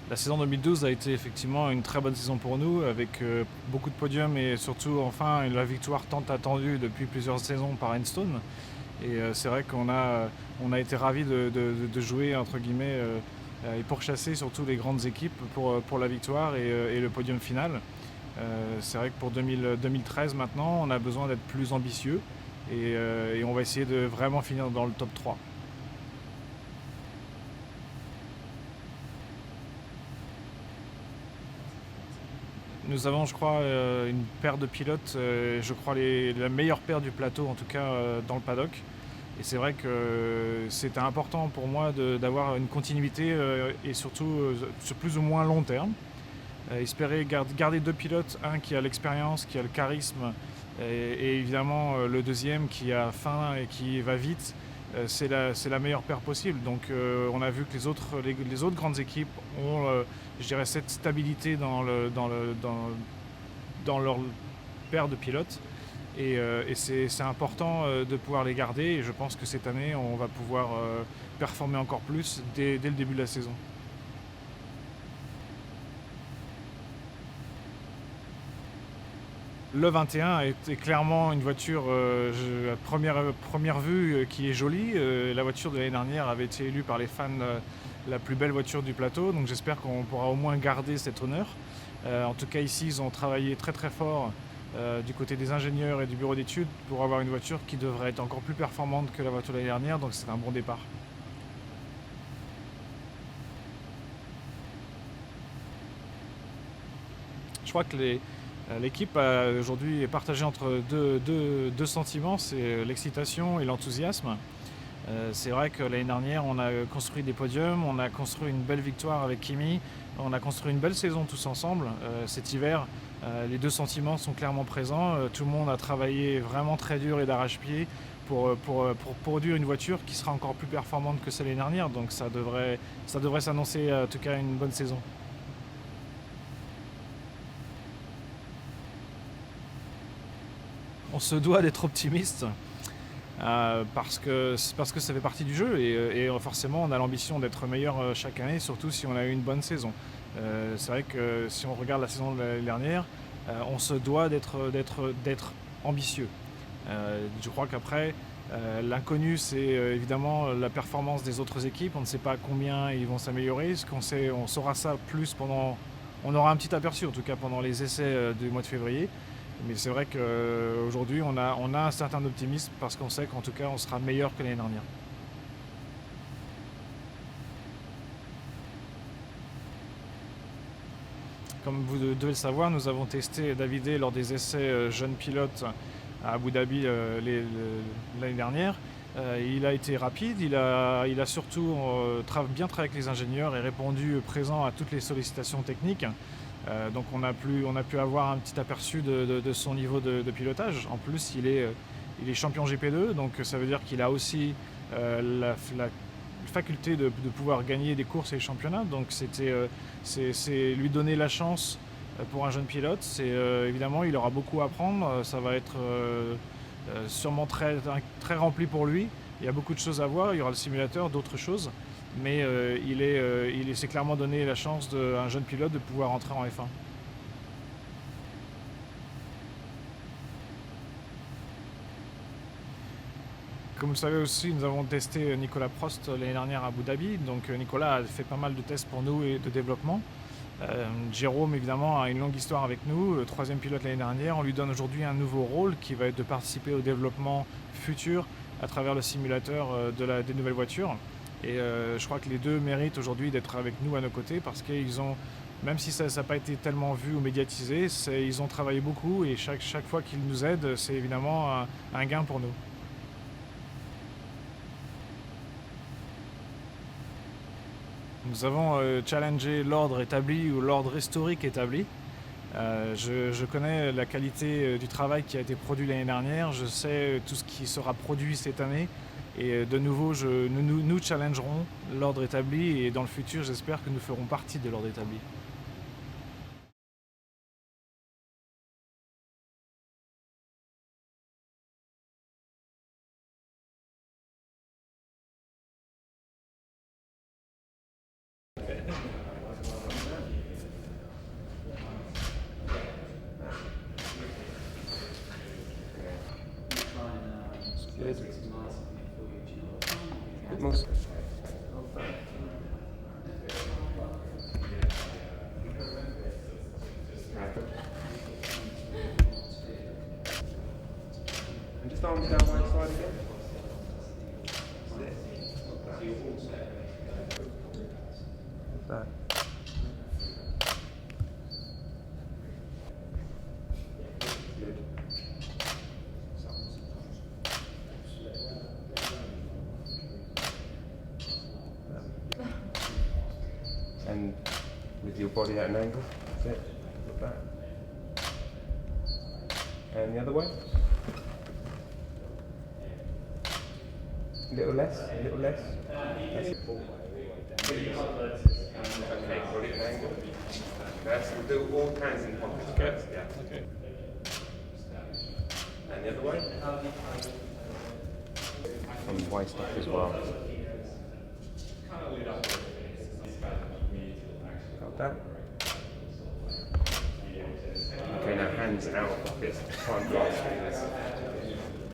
La saison 2012 a été effectivement une très bonne saison pour nous, avec beaucoup de podiums et surtout enfin la victoire tant attendue depuis plusieurs saisons par Enstone. Et c'est vrai qu'on a été ravis de jouer entre guillemets et pourchasser surtout les grandes équipes pour la victoire et le podium final. C'est vrai que pour 2013 maintenant, on a besoin d'être plus ambitieux et on va essayer de vraiment finir dans le top 3. Nous avons, je crois, une paire de pilotes, je crois la meilleure paire du plateau, en tout cas dans le paddock. Et c'est vrai que c'était important pour moi d'avoir une continuité et surtout sur plus ou moins long terme. Espérer garder deux pilotes, un qui a l'expérience, qui a le charisme, et évidemment le deuxième qui a faim et qui va vite. C'est la meilleure paire possible. Donc on a vu que les autres grandes équipes ont, je dirais, cette stabilité dans leur paire de pilotes. Et c'est important de pouvoir les garder. Et je pense que cette année, on va pouvoir performer encore plus dès le début de la saison. Le 21 est clairement une voiture à première vue qui est jolie. La voiture de l'année dernière avait été élue par les fans la plus belle voiture du plateau, donc j'espère qu'on pourra au moins garder cet honneur. En tout cas ici, ils ont travaillé très très fort du côté des ingénieurs et du bureau d'études pour avoir une voiture qui devrait être encore plus performante que la voiture de l'année dernière, donc c'est un bon départ. Je crois que l'équipe aujourd'hui est partagée entre deux sentiments, c'est l'excitation et l'enthousiasme. C'est vrai que l'année dernière, on a construit des podiums, on a construit une belle victoire avec Kimi, on a construit une belle saison tous ensemble. Cet hiver, les deux sentiments sont clairement présents. Tout le monde a travaillé vraiment très dur et d'arrache-pied pour produire une voiture qui sera encore plus performante que celle de l'année dernière. Donc ça devrait s'annoncer en tout cas une bonne saison. On se doit d'être optimiste. Parce que ça fait partie du jeu et forcément on a l'ambition d'être meilleur chaque année, surtout si on a eu une bonne saison. C'est vrai que si on regarde la saison de l'année dernière, on se doit d'être ambitieux. Je crois qu'après, l'inconnu c'est évidemment la performance des autres équipes. On ne sait pas combien ils vont s'améliorer. Ce qu'on sait, on saura ça plus on aura un petit aperçu en tout cas pendant les essais du mois de février. Mais c'est vrai qu'aujourd'hui, on a un certain optimisme parce qu'on sait qu'en tout cas, on sera meilleur que l'année dernière. Comme vous devez le savoir, nous avons testé Davidé lors des essais jeunes pilotes à Abu Dhabi l'année dernière. Il a été rapide, il a surtout bien travaillé avec les ingénieurs et répondu présent à toutes les sollicitations techniques. Donc on a pu avoir un petit aperçu de son niveau de pilotage. En plus, il est champion GP2, donc ça veut dire qu'il a aussi la faculté de pouvoir gagner des courses et des championnats. Donc c'est lui donner la chance pour un jeune pilote. Évidemment, il aura beaucoup à apprendre. Ça va être sûrement très, très rempli pour lui. Il y a beaucoup de choses à voir. Il y aura le simulateur, d'autres choses. Mais il s'est clairement donné la chance à un jeune pilote de pouvoir entrer en F1. Comme vous le savez aussi, nous avons testé Nicolas Prost l'année dernière à Abu Dhabi. Donc Nicolas a fait pas mal de tests pour nous et de développement. Jérôme, évidemment, a une longue histoire avec nous, le troisième pilote l'année dernière. On lui donne aujourd'hui un nouveau rôle qui va être de participer au développement futur à travers le simulateur des nouvelles voitures. Et je crois que les deux méritent aujourd'hui d'être avec nous à nos côtés parce qu'ils ont, même si ça n'a pas été tellement vu ou médiatisé, ils ont travaillé beaucoup et chaque fois qu'ils nous aident, c'est évidemment un gain pour nous. Nous avons challengé l'ordre établi ou l'ordre historique établi. Je connais la qualité du travail qui a été produit l'année dernière, je sais tout ce qui sera produit cette année et de nouveau nous challengerons l'ordre établi et dans le futur j'espère que nous ferons partie de l'ordre établi. Good. Bit more. And just arms down one side again. That's that. Good. And with your body at an angle. That's it. Like that. And the other way. A little less, a little less. That's it. Okay, body at an angle. That's, we'll do all hands in pockets first, yeah. Okay. And the other way. On the waist up as well. Got that. Okay, now hands out of pockets. Try and grasp this.